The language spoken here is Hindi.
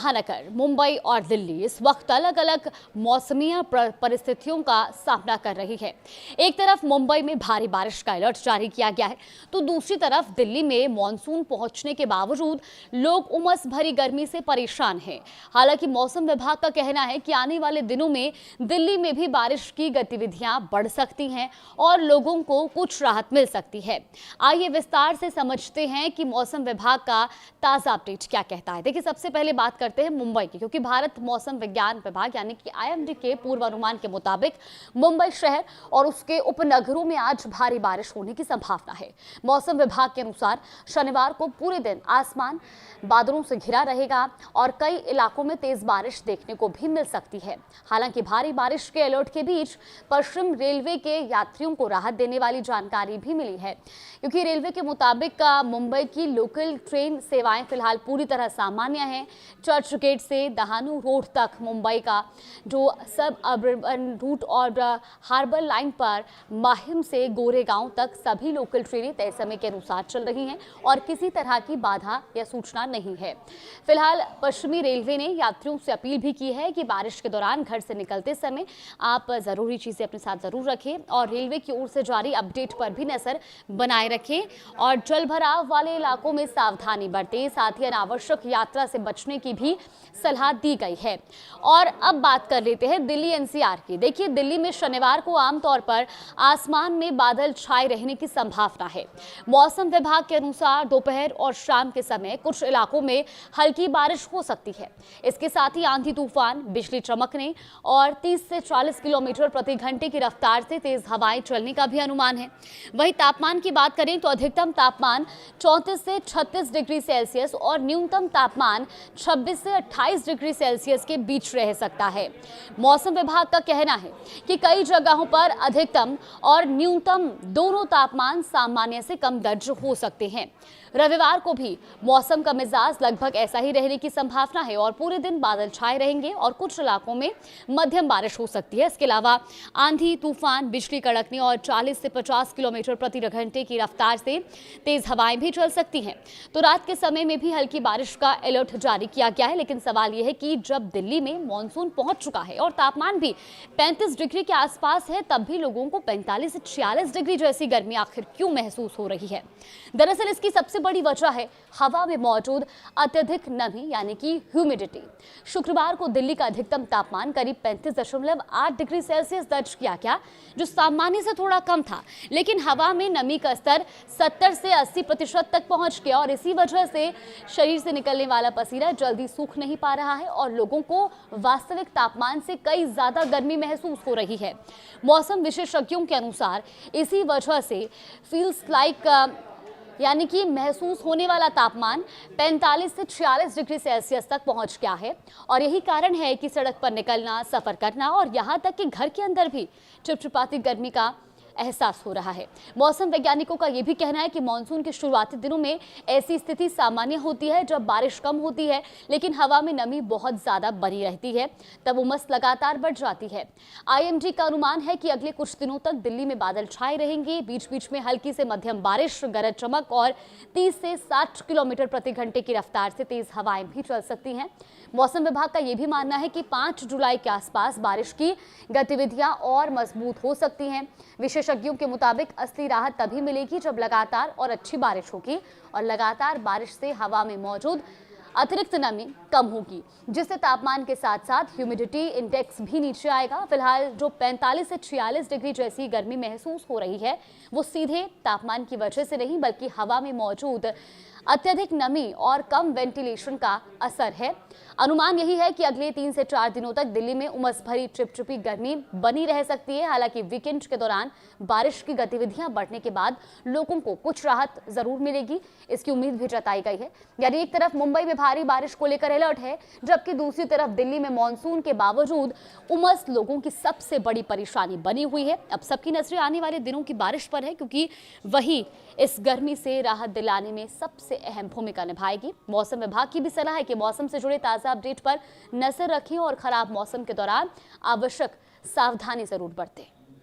महानगर मुंबई और दिल्ली इस वक्त अलग अलग मौसमी परिस्थितियों का सामना कर रही है। एक तरफ मुंबई में भारी बारिश का अलर्ट जारी किया गया है, तो दूसरी तरफ दिल्ली में मॉनसून पहुंचने के बावजूद लोग उमस भरी गर्मी से परेशान हैं। हालांकि मौसम विभाग का कहना है कि आने वाले दिनों में दिल्ली में भी बारिश की गतिविधियां बढ़ सकती हैं और लोगों को कुछ राहत मिल सकती है। आइए विस्तार से समझते हैं कि मौसम विभाग का ताजा अपडेट क्या कहता है। देखिए, सबसे पहले बात करते हैं मुंबई की, क्योंकि भारत मौसम विज्ञान विभाग यानी कि आईएमडी के पूर्वानुमान के मुताबिक मुंबई शहर और उसके उपनगरों में आज भारी बारिश होने की संभावना है। मौसम विभाग के अनुसार शनिवार को पूरे दिन आसमान बादलों से घिरा रहेगा और कई इलाकों में तेज बारिश देखने को भी मिल सकती है। हालांकि भारी बारिश के अलर्ट के बीच पश्चिम रेलवे के यात्रियों को राहत देने वाली जानकारी भी मिली है, क्योंकि रेलवे के मुताबिक मुंबई की लोकल ट्रेन सेवाएं फिलहाल पूरी तरह सामान्य हैं। चर्च गेट से दहानू रोड तक मुंबई का जो सब अर्बन रूट और हार्बर लाइन पर माहिम से गोरेगांव तक सभी लोकल ट्रेनें तय समय के अनुसार चल रही हैं और किसी तरह की बाधा या सूचना नहीं है। फिलहाल पश्चिमी रेलवे ने यात्रियों से अपील भी की है कि बारिश के दौरान घर से निकलते समय आप जरूरी चीजें अपने साथ जरूर रखें और रेलवे की ओर से जारी अपडेट पर भी नजर बनाए रखें और जल भराव वाले इलाकों में सावधानी बरतें। साथ ही अनावश्यक यात्रा से बचने की भी सलाह दी गई है। और अब बात कर लेते हैं दिल्ली एनसीआर की। देखिए, दिल्ली में शनिवार को आमतौर पर आसमान में बादल छाए रहने की संभावना है। मौसम विभाग के अनुसार दोपहर और शाम के समय कुछ इलाकों में हल्की बारिश हो सकती है। इसके साथ ही आंधी तूफान, बिजली चमकने और 30 से 40 किलोमीटर प्रति घंटे की रफ्तार से तेज हवाएं चलने का भी अनुमान है। वहीं तापमान की बात करें तो अधिकतम तापमान 34 से 36 डिग्री सेल्सियस और न्यूनतम तापमान 26 से 28 डिग्री सेल्सियस के बीच रह सकता है। मौसम विभाग का कहना है कि कई जगहों पर अधिकतम और न्यूनतम दोनों तापमान सामान्य से कम दर्ज हो सकते हैं। रविवार को भी मौसम का मिजाज लगभग ऐसा ही रहने की संभावना है और पूरे दिन बादल छाए रहेंगे और कुछ इलाकों में मध्यम बारिश हो सकती है। इसके अलावा आंधी तूफान, बिजली कड़कने और 40 से 50 किलोमीटर प्रति घंटे की रफ्तार से तेज हवाएं भी चल सकती हैं। तो रात के समय में भी हल्की बारिश का अलर्ट जारी किया गया है। लेकिन सवाल यह है कि जब दिल्ली में मॉनसून पहुंच चुका है और तापमान भी 35 डिग्री के आसपास है, तब भी लोगों को 45 से 46 डिग्री जैसी गर्मी आखिर क्यों महसूस हो रही है? दरअसल इसकी सबसे बड़ी वजह है हवा में मौजूद अत्यधिक नमी यानी कि ह्यूमिडिटी। शुक्रवार को दिल्ली का अधिकतम तापमान करीब 35.8 डिग्री सेल्सियस दर्ज किया गया, जो सामान्य से थोड़ा कम था। लेकिन हवा में नमी का स्तर 70 से 80% तक पहुंच गया और इसी वजह से शरीर से निकलने वाला पसीना जल्दी सूख नहीं पा रहा है और लोगों को वास्तविक तापमान से कई ज्यादा गर्मी महसूस हो रही है। मौसम विशेषज्ञों के अनुसार इसी वजह से फील्स लाइक यानी कि महसूस होने वाला तापमान 45 से 46 डिग्री सेल्सियस तक पहुंच गया है और यही कारण है कि सड़क पर निकलना, सफर करना और यहां तक कि घर के अंदर भी चिपचिपाती गर्मी का एहसास हो रहा है। मौसम वैज्ञानिकों का यह भी कहना है कि मानसून के शुरुआती दिनों में ऐसी स्थिति सामान्य होती है जब बारिश कम होती है लेकिन हवा में नमी बहुत ज्यादा बनी रहती है, तब उमस लगातार बढ़ जाती है। आईएमडी का अनुमान है कि अगले कुछ दिनों तक दिल्ली में बादल छाए रहेंगे। बीच बीच में हल्की से मध्यम बारिश, गरज चमक और 30 से 60 किलोमीटर प्रति घंटे की रफ्तार से तेज हवाएं भी चल सकती हैं। मौसम विभाग का यह भी मानना है कि 5 जुलाई के आसपास बारिश की गतिविधियां और मजबूत हो सकती हैं। विशेषज्ञों के मुताबिक असली राहत तभी मिलेगी जब लगातार और अच्छी बारिश होगी और लगातार बारिश से हवा में मौजूद अतिरिक्त नमी कम होगी, जिससे तापमान के साथ साथ ह्यूमिडिटी इंडेक्स भी नीचे आएगा। फिलहाल जो 45 से 46 डिग्री जैसी गर्मी महसूस हो रही है, वो सीधे तापमान की वजह से नहीं बल्कि हवा में मौजूद अत्यधिक नमी और कम वेंटिलेशन का असर है। अनुमान यही है कि अगले 3 से 4 दिनों तक दिल्ली में उमस भरी चिपचिपी गर्मी बनी रह सकती है। हालांकि वीकेंड के दौरान बारिश की गतिविधियां बढ़ने के बाद लोगों को कुछ राहत जरूर मिलेगी, इसकी उम्मीद भी जताई गई है। यानी एक तरफ मुंबई में भारी बारिश को लेकर अलर्ट है, जबकि दूसरी तरफ दिल्ली में मानसून के बावजूद उमस लोगों की सबसे बड़ी परेशानी बनी हुई है। अब सबकी नजरें आने वाले दिनों की बारिश पर है, क्योंकि वही इस गर्मी से राहत दिलाने में सबसे अहम भूमिका निभाएगी। मौसम विभाग की भी सलाह है कि मौसम से जुड़े ताजा अपडेट पर नजर रखें और खराब मौसम के दौरान आवश्यक सावधानी जरूर बरतें।